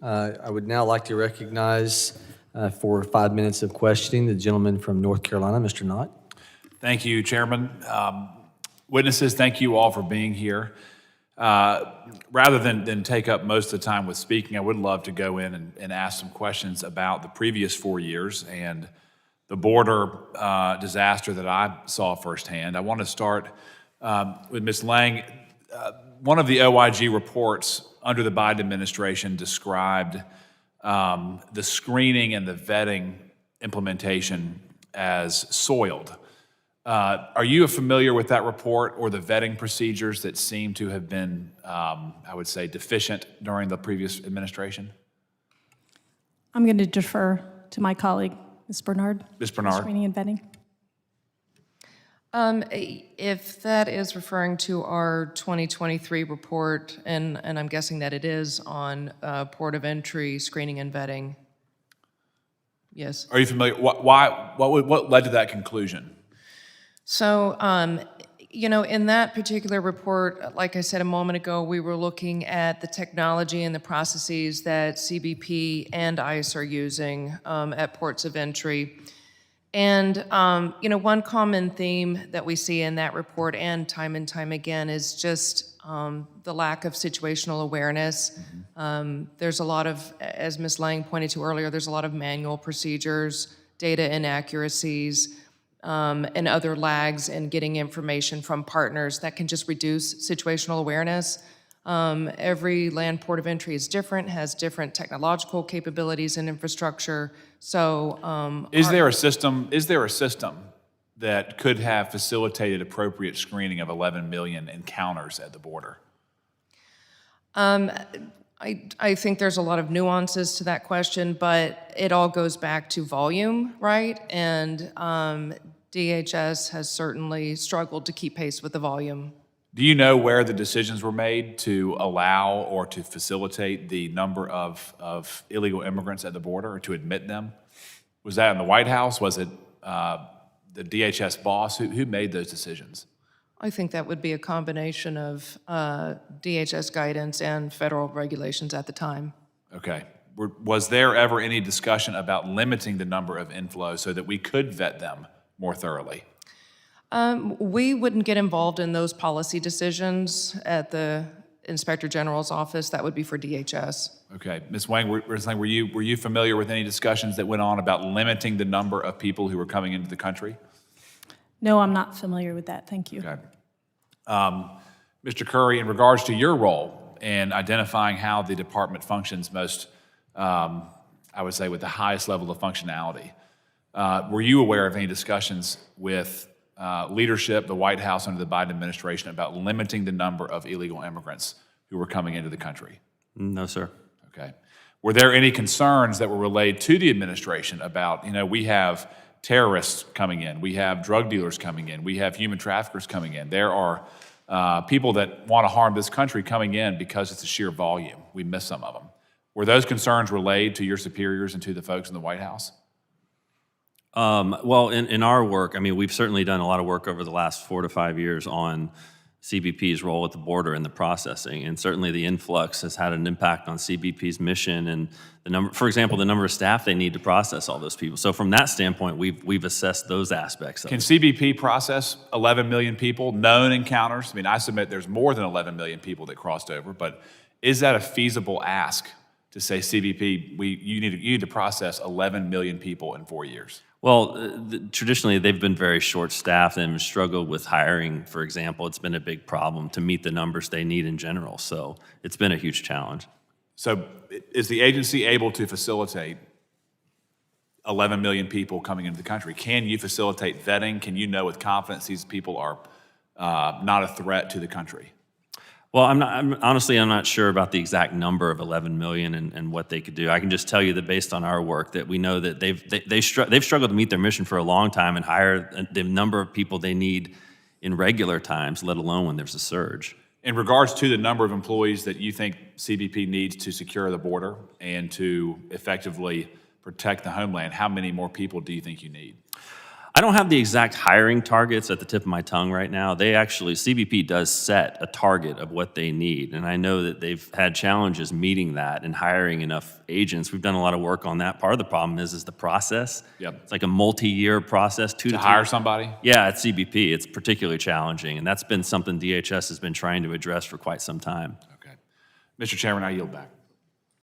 I would now like to recognize for 5 minutes of questioning the gentleman from North Carolina, Mr. Knott. Thank you, Chairman. Witnesses, thank you all for being here. Rather than take up most of the time with speaking, I would love to go in and ask some questions about the previous 4 years and the border disaster that I saw firsthand. I want to start with Ms. Lang. One of the OIG reports under the Biden administration described the screening and the vetting implementation as soiled. Are you familiar with that report or the vetting procedures that seem to have been, I would say, deficient during the previous administration? I'm going to defer to my colleague, Ms. Bernard. Ms. Bernard. Screening and vetting. If that is referring to our 2023 report, and I'm guessing that it is on port of entry screening and vetting, yes. Are you familiar? What led to that conclusion? So, in that particular report, like I said a moment ago, we were looking at the technology and the processes that CBP and ICE are using at ports of entry. And, one common theme that we see in that report and time again is just the lack of situational awareness. There's a lot of, as Ms. Lang pointed to earlier, there's a lot of manual procedures, data inaccuracies, and other lags in getting information from partners that can just reduce situational awareness. Every land port of entry is different, has different technological capabilities and infrastructure. So, Is there a system that could have facilitated appropriate screening of 11 million encounters at the border? I think there's a lot of nuances to that question, but it all goes back to volume, right? And DHS has certainly struggled to keep pace with the volume. Do you know where the decisions were made to allow or to facilitate the number of illegal immigrants at the border or to admit them? Was that in the White House? Was it the DHS boss? Who made those decisions? I think that would be a combination of DHS guidance and federal regulations at the time. Okay. Was there ever any discussion about limiting the number of inflows so that we could vet them more thoroughly? We wouldn't get involved in those policy decisions at the Inspector General's office. That would be for DHS. Okay. Ms. Wang, were you familiar with any discussions that went on about limiting the number of people who were coming into the country? No, I'm not familiar with that. Thank you. Okay. Mr. Curry, in regards to your role in identifying how the department functions most, I would say, with the highest level of functionality, were you aware of any discussions with leadership, the White House under the Biden administration, about limiting the number of illegal immigrants who were coming into the country? No, sir. Okay. Were there any concerns that were relayed to the administration about, we have terrorists coming in, we have drug dealers coming in, we have human traffickers coming in. There are people that want to harm this country coming in because it's a sheer volume. We miss some of them. Were those concerns relayed to your superiors and to the folks in the White House? Well, in our work, we've certainly done a lot of work over the last 4 to 5 years on CBP's role at the border and the processing, and certainly the influx has had an impact on CBP's mission and the number, for example, the number of staff they need to process all those people. So from that standpoint, we've assessed those aspects. Can CBP process 11 million people, known encounters? I submit there's more than 11 million people that crossed over, but is that a feasible ask to say, CBP, you need to process 11 million people in 4 years? Well, traditionally, they've been very short-staffed and struggled with hiring, for example. It's been a big problem to meet the numbers they need in general, so it's been a huge challenge. So is the agency able to facilitate 11 million people coming into the country? Can you facilitate vetting? Can you know with confidence these people are not a threat to the country? Well, honestly, I'm not sure about the exact number of 11 million and what they could do. I can just tell you that based on our work, that we know that they've struggled to meet their mission for a long time and hire the number of people they need in regular times, let alone when there's a surge. In regards to the number of employees that you think CBP needs to secure the border and to effectively protect the homeland, how many more people do you think you need? I don't have the exact hiring targets at the tip of my tongue right now. They actually, CBP does set a target of what they need, and I know that they've had challenges meeting that and hiring enough agents. We've done a lot of work on that. Part of the problem is the process. Yep. It's like a multi-year process, To hire somebody? Yeah, at CBP, it's particularly challenging, and that's been something DHS has been trying to address for quite some time. Okay. Mr. Chairman, I yield back.